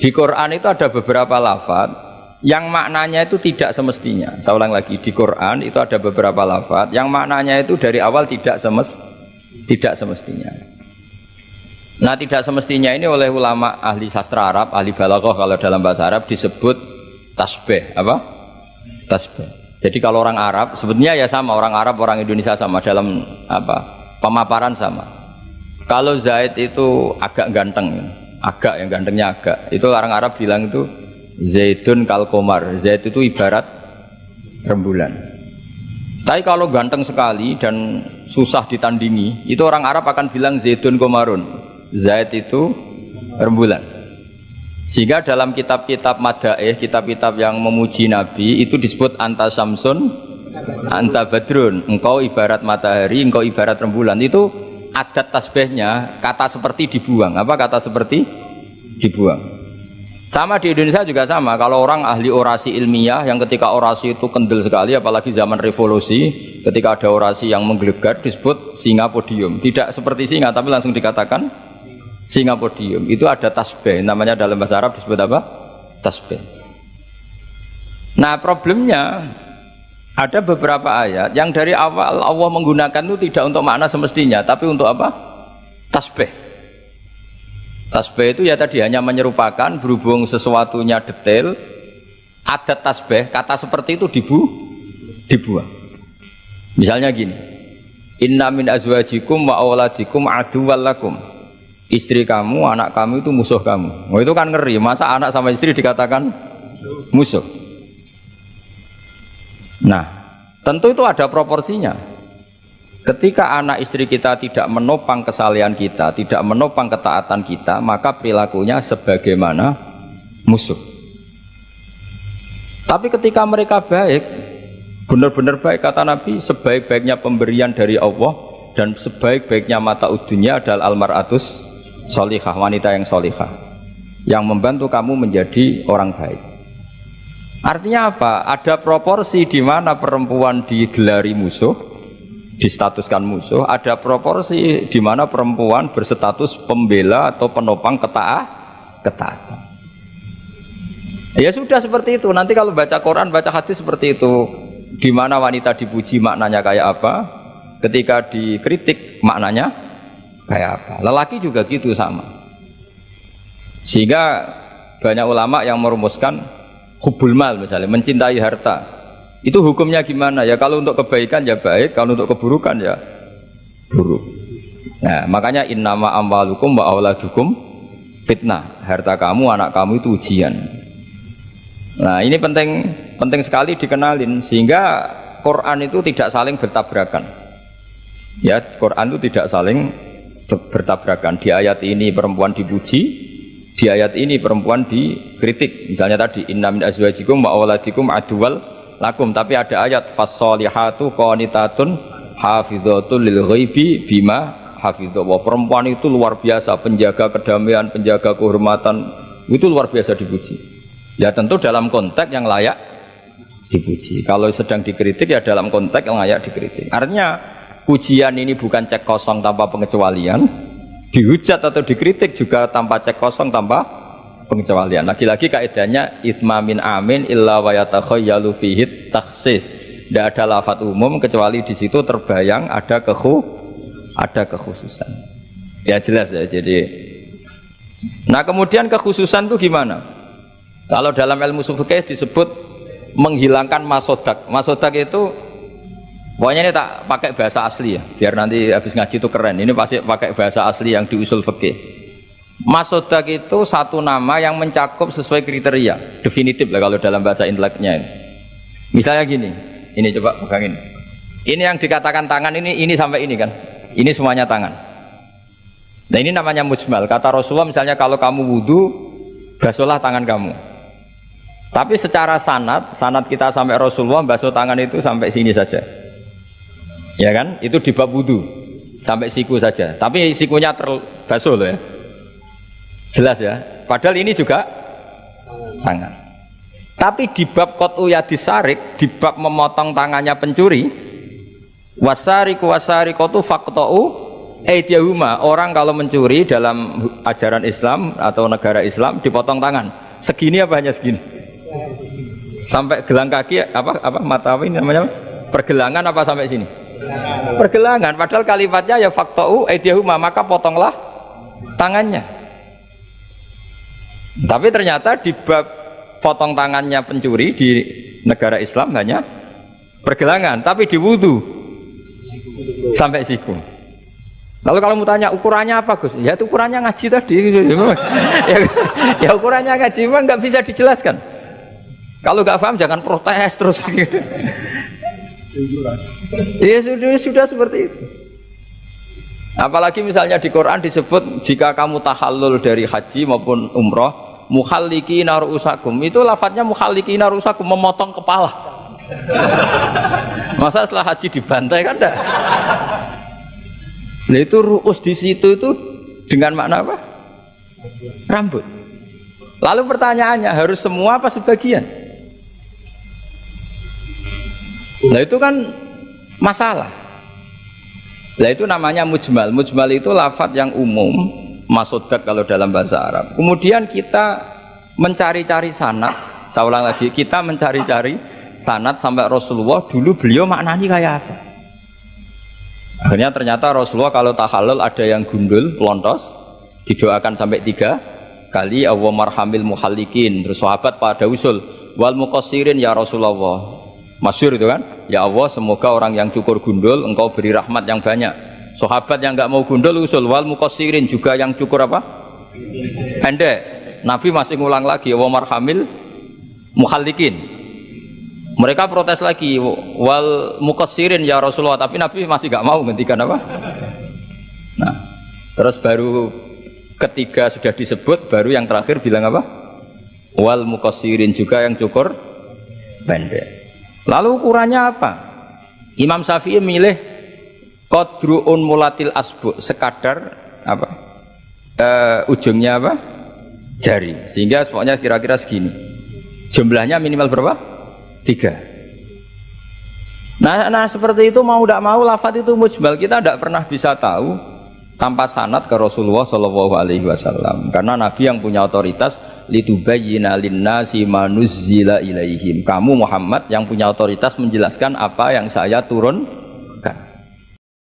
Di Quran itu ada beberapa lafaz yang maknanya itu tidak semestinya. Saya ulang lagi, di Quran itu ada beberapa lafaz yang maknanya itu dari awal tidak semestinya. Nah, tidak semestinya ini oleh ulama ahli sastra Arab, ahli balaghah kalau dalam bahasa Arab disebut tasbih. Apa? Tasbih. Jadi kalau orang Arab sebetulnya ya sama, orang Arab orang Indonesia sama dalam apa? Pemaparan sama. Kalau Zaid itu agak ganteng, agak yang gantengnya agak. Itu orang Arab bilang itu Zaidun kal qamar. Zaid itu ibarat rembulan. Tapi kalau ganteng sekali dan susah ditandingi, itu orang Arab akan bilang Zaidun qamarun. Zaid itu rembulan. Sehingga dalam kitab-kitab madaih, kitab-kitab yang memuji Nabi itu disebut anta samsun, anta badrun. Engkau ibarat matahari, engkau ibarat rembulan. Itu adat tasbihnya kata seperti dibuang. Apa kata seperti dibuang? Sama di Indonesia juga sama. Kalau orang ahli orasi ilmiah yang ketika orasi itu kendel sekali, apalagi zaman revolusi, ketika ada orasi yang menggelegar disebut singa podium. Tidak seperti singa tapi langsung dikatakan singa podium. Itu ada tasbih, namanya dalam bahasa Arab disebut apa? Tasbih. Nah, problemnya ada beberapa ayat yang dari awal Allah menggunakan itu tidak untuk makna semestinya, tapi untuk apa? Tasbih. Tasbih itu ya tadi hanya menyerupakan, berhubung sesuatunya detail. Adat tasbih, kata seperti itu dibuang. Misalnya gini, inna min azwajikum wa auladikum aduwwal lakum. Istri kamu, anak kamu itu musuh kamu. Oh, itu kan ngeri, masa anak sama istri dikatakan musuh. Nah, tentu itu ada proporsinya. Ketika anak istri kita tidak menopang kesalehan kita, tidak menopang ketaatan kita, maka perilakunya sebagaimana musuh. Tapi ketika mereka baik, benar-benar baik, kata Nabi, sebaik-baiknya pemberian dari Allah dan sebaik-baiknya mata udunya adalah almaratus solihah, wanita yang solihah, yang membantu kamu menjadi orang baik. Artinya apa? Ada proporsi di mana perempuan digelari musuh, distatuskan musuh. Ada proporsi di mana perempuan berstatus pembela atau penopang ketaatan. Ya sudah seperti itu. Nanti kalau baca Quran, baca hadis seperti itu. Di mana wanita dipuji maknanya kayak apa? Ketika dikritik maknanya kayak apa? Lelaki juga gitu sama. Sehingga banyak ulama yang merumuskan hubbul mal misalnya, mencintai harta. Itu hukumnya gimana? Ya kalau untuk kebaikan ya baik, kalau untuk keburukan ya buruk. Nah, makanya innama amwalukum wa auladukum fitnah. Harta kamu, anak kamu itu ujian. Nah, ini penting sekali dikenalin sehingga Quran itu tidak saling bertabrakan. Ya, Quran itu tidak saling bertabrakan. Di ayat ini perempuan dipuji, di ayat ini perempuan dikritik. Misalnya tadi inna min azwajikum wa auladikum aduwwal lakum, tapi ada ayat fassolihatu qanitatun hafidzatul lil ghaibi bima hafidza. Perempuan itu luar biasa, penjaga kedamaian, penjaga kehormatan, itu luar biasa dipuji. Ya tentu dalam konteks yang layak dipuji. Kalau sedang dikritik ya dalam konteks yang layak dikritik. Artinya pujian ini bukan cek kosong tanpa pengecualian, dihujat atau dikritik juga tanpa cek kosong tanpa pengecualian. Lagi-lagi kaidahnya itsma min amin illa wa yatakhayyalu fihi takhsis. Tidak ada lafaz umum kecuali di situ terbayang ada kekhususan. Ya jelas ya. Jadi, nah kemudian kekhususan itu gimana? Kalau dalam ilmu fikih disebut menghilangkan masodak. Masodak itu pokoknya ini tak pakai bahasa asli ya, biar nanti habis ngaji itu keren. Ini pasti pakai bahasa asli yang di usul fikih. Masodak itu satu nama yang mencakup sesuai kriteria definitif lah kalau dalam bahasa inteleknya ini. Misalnya gini, ini coba pegangin. Ini yang dikatakan tangan ini sampai ini kan, ini semuanya tangan. Nah ini namanya mujmal. Kata Rasulullah misalnya kalau kamu wudu, basuhlah tangan kamu. Tapi secara sanad kita sampai Rasulullah basuh tangan itu sampai sini saja. Ya kan? Itu di bab wudu sampai siku saja. Tapi sikunya terbasuh loh ya. Jelas ya. Padahal ini juga tangan. Tapi di bab qat'u yadis sarik, di bab memotong tangannya pencuri, wasariqu wasariqatu faqta'u aydiyahuma, orang kalau mencuri dalam ajaran Islam atau negara Islam dipotong tangan. Segini apa hanya segini? Sampai gelang kaki apa mata ini namanya? Pergelangan apa sampai sini? Pergelangan. Padahal kalimatnya ya faqta'u aydiyahuma, maka potonglah tangannya. Tapi ternyata di bab potong tangannya pencuri di negara Islam hanya pergelangan, tapi di wudu sampai siku. Lalu kalau mau tanya ukurannya apa Gus? Ya itu ukurannya ngaji tadi. Ya ukurannya ngaji memang nggak bisa dijelaskan. Kalau nggak paham jangan protes terus. Ya sudah seperti itu. Apalagi misalnya di Quran disebut jika kamu tahallul dari haji maupun umroh, mukhallikina ru'usakum, itu lafadznya mukhallikina ru'usakum, memotong kepala. Masa setelah haji dibantai kan enggak? Nah itu ru'us di situ itu dengan makna apa? Rambut. Lalu pertanyaannya harus semua apa sebagian? Nah itu kan masalah. Nah itu namanya mujmal. Mujmal itu lafadz yang umum, masodak kalau dalam bahasa Arab. Kemudian kita mencari-cari sanad. Saya ulang lagi, kita mencari-cari sanad sampai Rasulullah dulu beliau maknanya kayak apa. Akhirnya ternyata Rasulullah kalau tahallul ada yang gundul, pelontos, didoakan sampai 3 kali, Allahumma marhamil muhallikin. Terus sahabat pada usul, wal muqassirin ya Rasulullah. Masyhur itu kan, ya Allah semoga orang yang cukur gundul engkau beri rahmat yang banyak. Sahabat yang nggak mau gundul usul wal muqassirin, juga yang cukur apa? Pendek. Nabi masih ngulang lagi, wa marhamil muhallikin. Mereka protes lagi, wal muqassirin ya Rasulullah, tapi Nabi masih nggak mau gantikan apa? Nah, terus baru ketiga sudah disebut, baru yang terakhir bilang apa? Wal muqassirin, juga yang cukur pendek. Lalu ukurannya apa? Imam Syafi'i milih qadru'un mulatil asbu, sekadar apa? Ujungnya apa? Jari. Sehingga pokoknya kira-kira segini. Jumlahnya minimal berapa? 3. Nah seperti itu mau tidak mau lafadz itu mujmal. Kita tidak pernah bisa tahu tanpa sanad ke Rasulullah Shallallahu Alaihi Wasallam, karena Nabi yang punya otoritas litubayyina linnasi ma nuzzila ilaihim. Kamu Muhammad yang punya otoritas menjelaskan apa yang saya turun